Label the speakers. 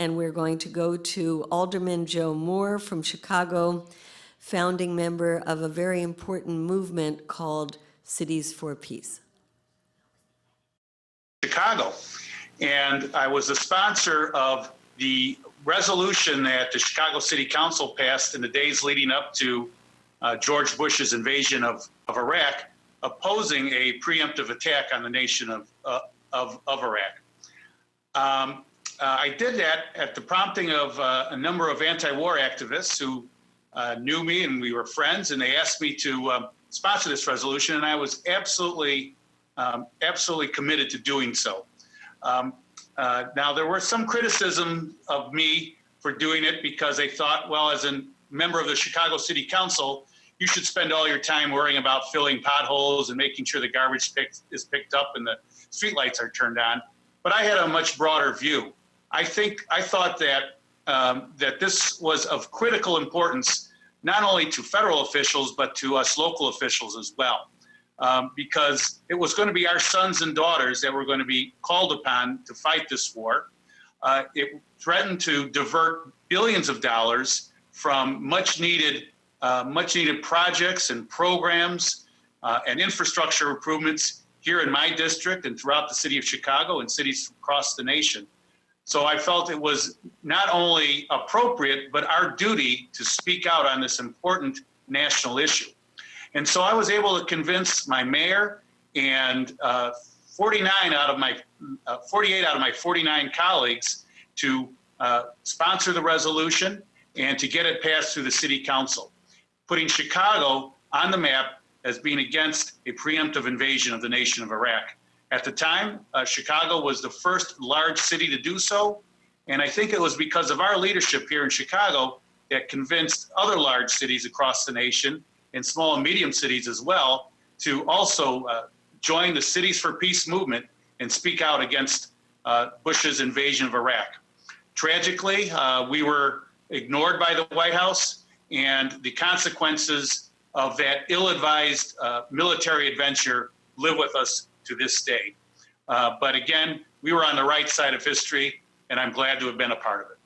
Speaker 1: and we're going to go to Alderman Joe Moore from Chicago, founding member of a very important movement called Cities for Peace.
Speaker 2: Chicago, and I was the sponsor of the resolution that the Chicago City Council passed in the days leading up to George Bush's invasion of Iraq, opposing a preemptive attack on the nation of Iraq. I did that at the prompting of a number of anti-war activists who knew me and we were friends, and they asked me to sponsor this resolution, and I was absolutely committed to doing so. Now, there were some criticism of me for doing it because they thought, well, as a member of the Chicago City Council, you should spend all your time worrying about filling potholes and making sure the garbage is picked up and the streetlights are turned on. But I had a much broader view. I thought that that this was of critical importance, not only to federal officials, but to us local officials as well. Because it was going to be our sons and daughters that were going to be called upon to fight this war. It threatened to divert billions of dollars from much needed projects and programs and infrastructure improvements here in my district and throughout the city of Chicago and cities across the nation. So I felt it was not only appropriate, but our duty to speak out on this important national issue. And so I was able to convince my mayor and 48 out of my 49 colleagues to sponsor the resolution and to get it passed through the city council, putting Chicago on the map as being against a preemptive invasion of the nation of Iraq. At the time, Chicago was the first large city to do so, and I think it was because of our leadership here in Chicago that convinced other large cities across the nation and small and medium cities as well to also join the Cities for Peace movement and speak out against Bush's invasion of Iraq. Tragically, we were ignored by the White House, and the consequences of that ill-advised military adventure live with us to this day. But again, we were on the right side of history, and I'm glad to have been a part of it.